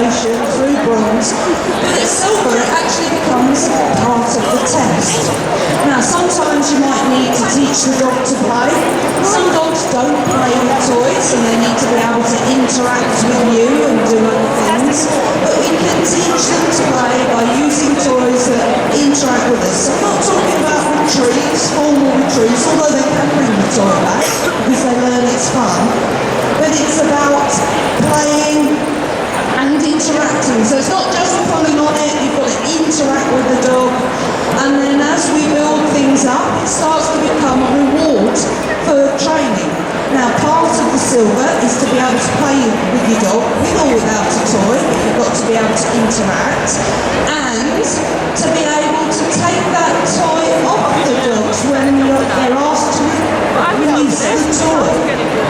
qualification through bronze, but at silver it actually becomes part of the test. Now sometimes you might need to teach the dog to play. Some dogs don't play with toys and they need to be able to interact with you and do other things, but we can teach them to play by using toys that interact with us. So I'm not talking about retrieves, formal retrieves, although they can bring the toy back because they learn it's fun, but it's about playing and interacting. So it's not just pulling on it, you've got to interact with the dog, and then as we build things up, it starts to become a reward for training. Now part of the silver is to be able to play with your dog, with or without a toy, but you've got to be able to interact, and to be able to take that toy off the dogs when they're asked to release the toy.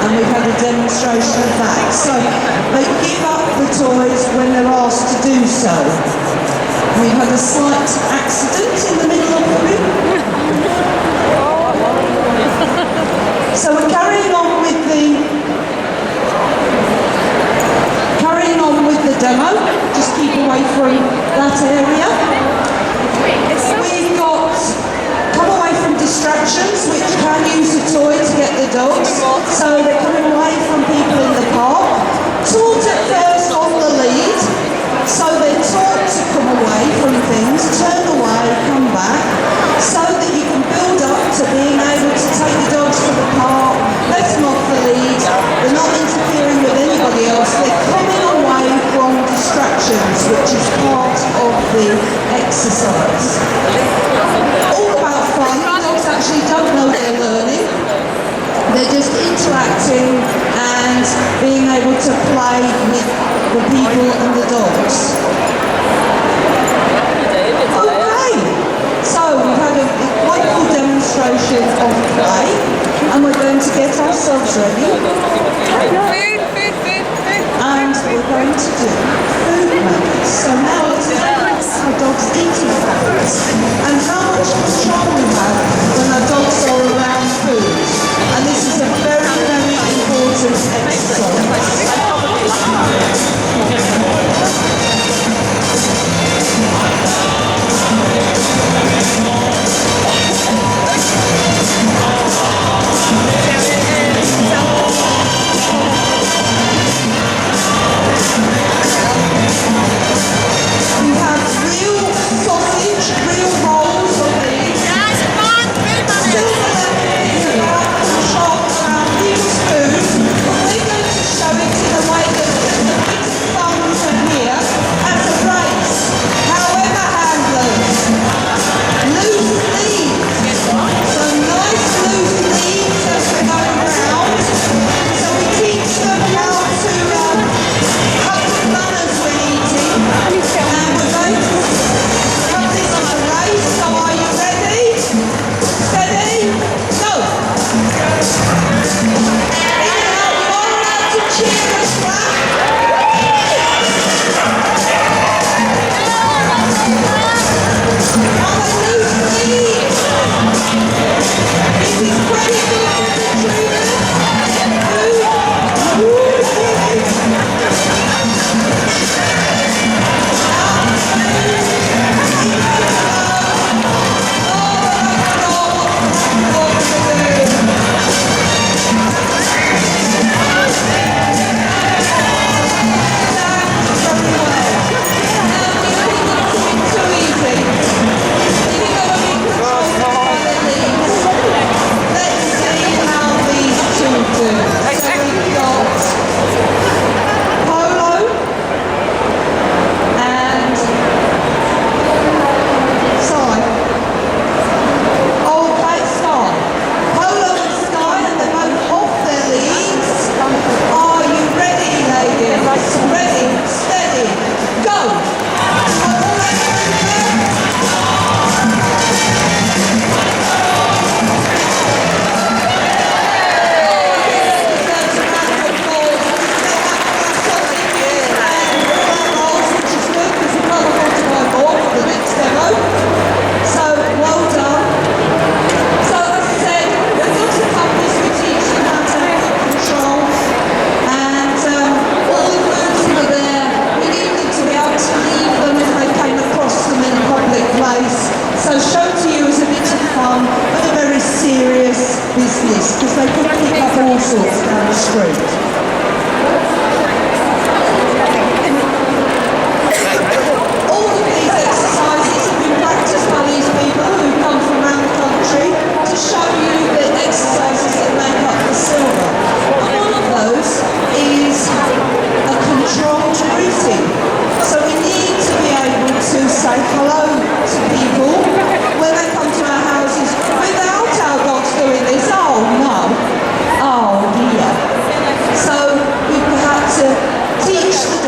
And we've had a demonstration of that. So they give up the toys when they're asked to do so. We've had a slight accident in the middle of the room. So we're carrying on with the demo. Just keep away from that area. We've got come away from distractions, which can use a toy to get the dogs. So they're coming away from people in the park. Taught at first on the lead. So they're taught to come away from things, turn away, come back, so that you can build up to being able to take the dogs to the park, let them off the lead, they're not interfering with anybody else, they're coming away from distractions, which is part of the exercise. All about fun, dogs actually don't know they're learning, they're just interacting and being able to play with the people and the dogs. Okay, so we've had a wonderful demonstration of play and we're going to get ourselves ready and we're going to do food manners. So now let's talk about our dogs' eating habits and how much control we have when our dogs are around food. And this is a very, very important exercise.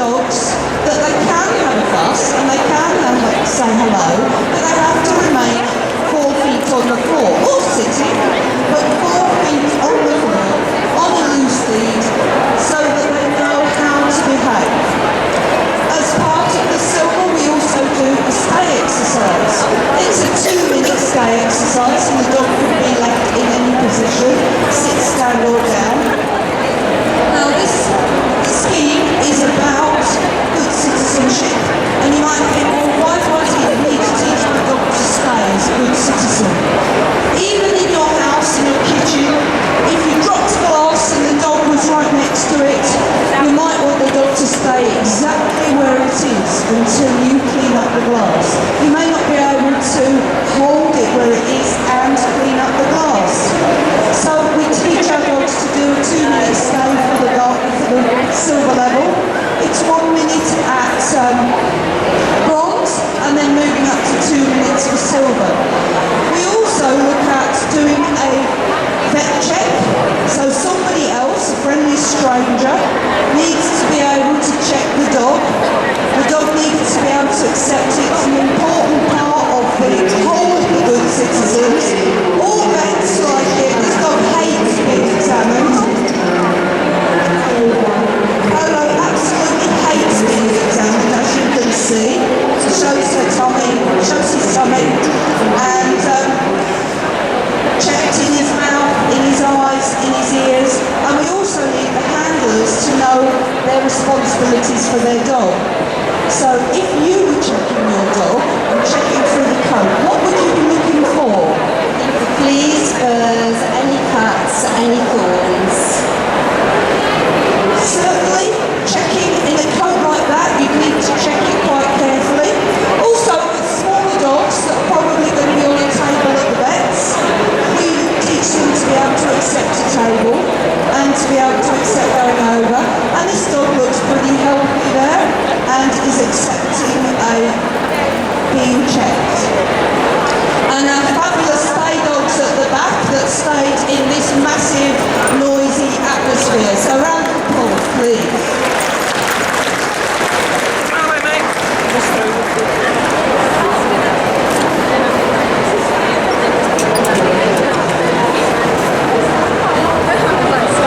dogs that they can have a fuss and they can say hello, but they have to remain 4 feet on the floor, or sitting, but 4 feet on the floor, on a loose lead, so that they know how to behave. As part of the silver, we also do a stay exercise. It's a 2-minute stay exercise, and the dog can be left in any position, sit, stand or down. Now this scheme is about good citizenship, and you might think, well, why do I need to teach my dog to stay as a good citizen? Even in your house, in your kitchen, if you dropped a glass and the dog was right next to it, you might want the dog to stay exactly where it is until you clean up the glass. You may not be able to hold it where it is and clean up the glass. So we teach our dogs to do a 2-minute stay for the silver level. It's 1 minute at bronze and then moving up to 2 minutes for silver. We also look at doing a vet check. So somebody else, a friendly stranger, needs to be able to check the dog. The dog needs to be able to accept it. It's an important part of the whole of the good citizens. All vets like it. This dog hates being examined. Polo absolutely hates being examined, as you can see. It shows her tummy, shows his tummy, and checked in his mouth, in his eyes, in his ears, and we also need the handlers to know their responsibilities for their dog. So if you were checking your dog and checking through the coat, what would you be looking for? Fleas, spurs, any cuts, any thorns. Certainly, checking in a coat like that, you need to check it quite carefully. Also, with smaller dogs that are probably going to be on a table at the vets, we teach them to be able to accept a table and to be able to accept going over. And this dog looks pretty healthy there and is accepting being checked. And our fabulous stay dogs at the back that stayed in this massive, noisy atmosphere. So round of applause, please.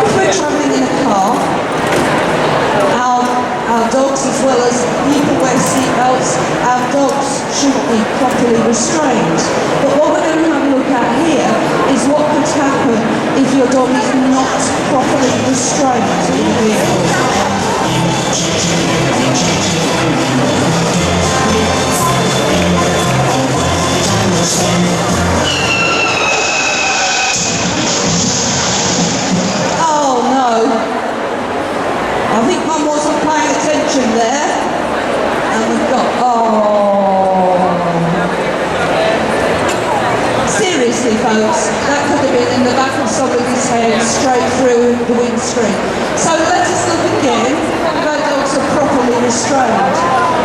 If we're travelling in a car, our dogs, as well as people wear seatbelts, our dogs should be properly restrained. But what we're going to have a look at here is what could happen if your dog is not properly restrained in the vehicle. Oh no! I think Mum wasn't paying attention there. And we've got, seriously folks, that could have been in the back of somebody's head straight through the windscreen. So let us look again if our dogs are properly restrained.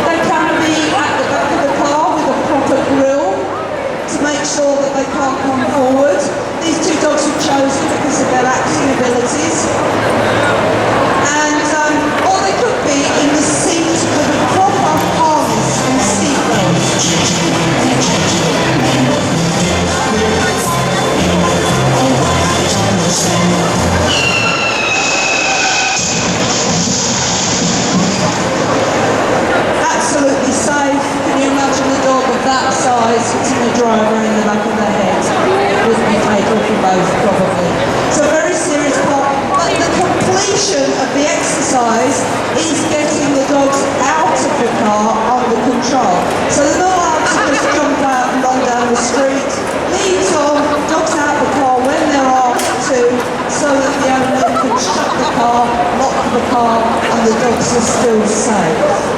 They can be at the back of the car with a proper grill to make sure that they can't come forward. These two dogs were chosen because of their acting abilities. And or they could be in the seat with a proper harness and seatbelt. Absolutely safe. Can you imagine a dog of that size hitting a driver in the back of the head? It would be fatal for both, probably. So a very serious part. But the completion of the exercise is getting the dogs out of the car under control. So they're not allowed to just jump out and run down the street. Leads on, dogs out of the car when they're asked to, so that the owner can shut the car, lock the car, and the dogs are still safe.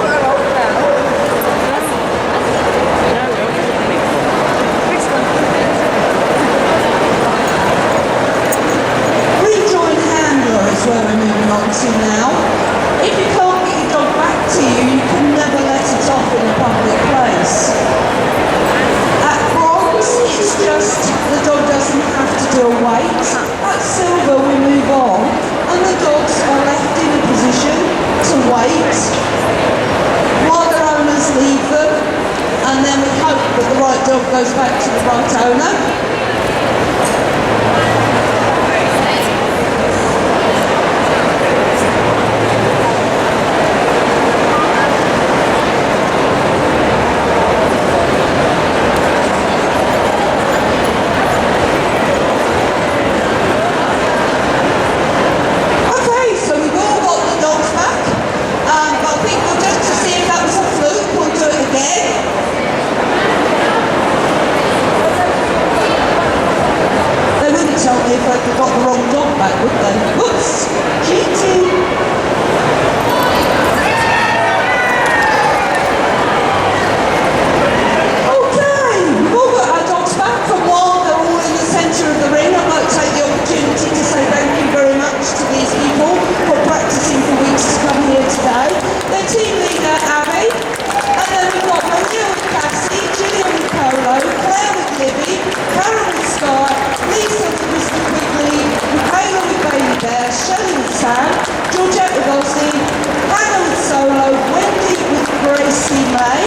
Where we're moving on to now. If you can't get your dog back to you, you can never let it off in a public place. At bronze, it's just the dog doesn't have to do a wait. At silver, we move on, and the dogs are left in a position to wait goes back to the right owner. Okay, so we've all got the dogs back. But I think we'll just to see if that was a fluke, we'll do it again. They wouldn't tell me if I'd got the wrong dog back, would they? Whoops! Cheating! Okay, we've all got our dogs back, and while they're all in the centre of the ring, I'd like to take the opportunity to say thank you very much to these people for practising for weeks to come here today. Their team leader, Abby, and then we've got Maria with Cassie, Gillian with Polo, Claire with Libby, Karen with Sky, Lisa with Mr. Quigley, Michaela with Baby Bear, Shelley with Sam, Georgette with Ozzy, Hannah with Solo, Wendy with Gracie May,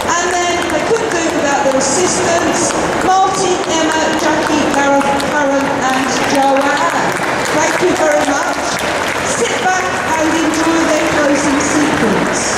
and then they couldn't do without their assistants, Martin, Emma, Jackie, Gareth, Karen and Joanne. Thank you very much. Sit back and enjoy their closing sequence.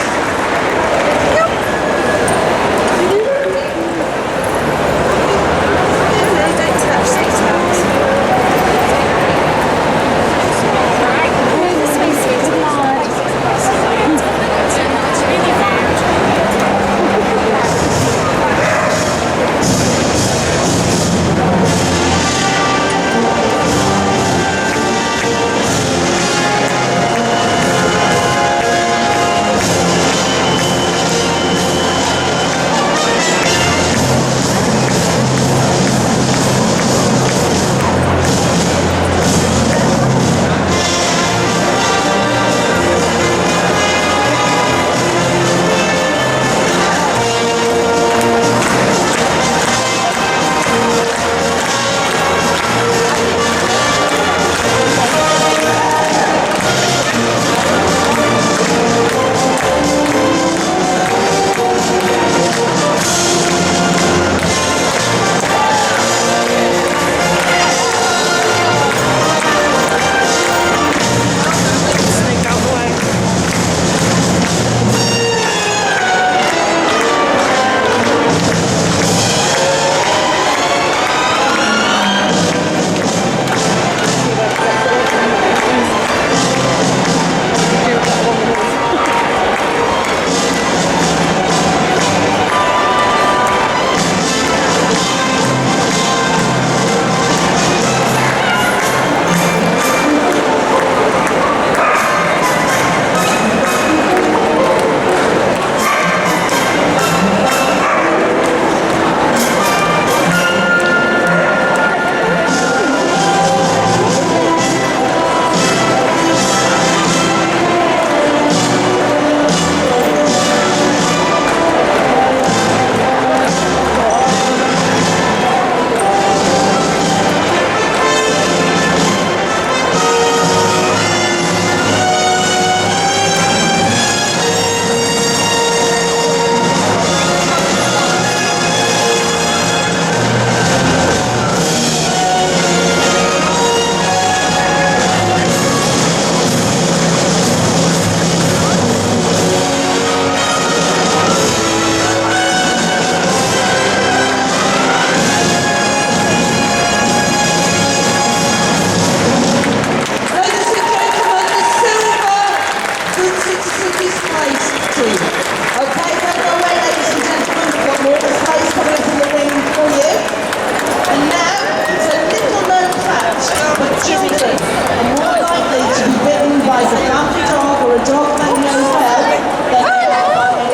Good 66 place team.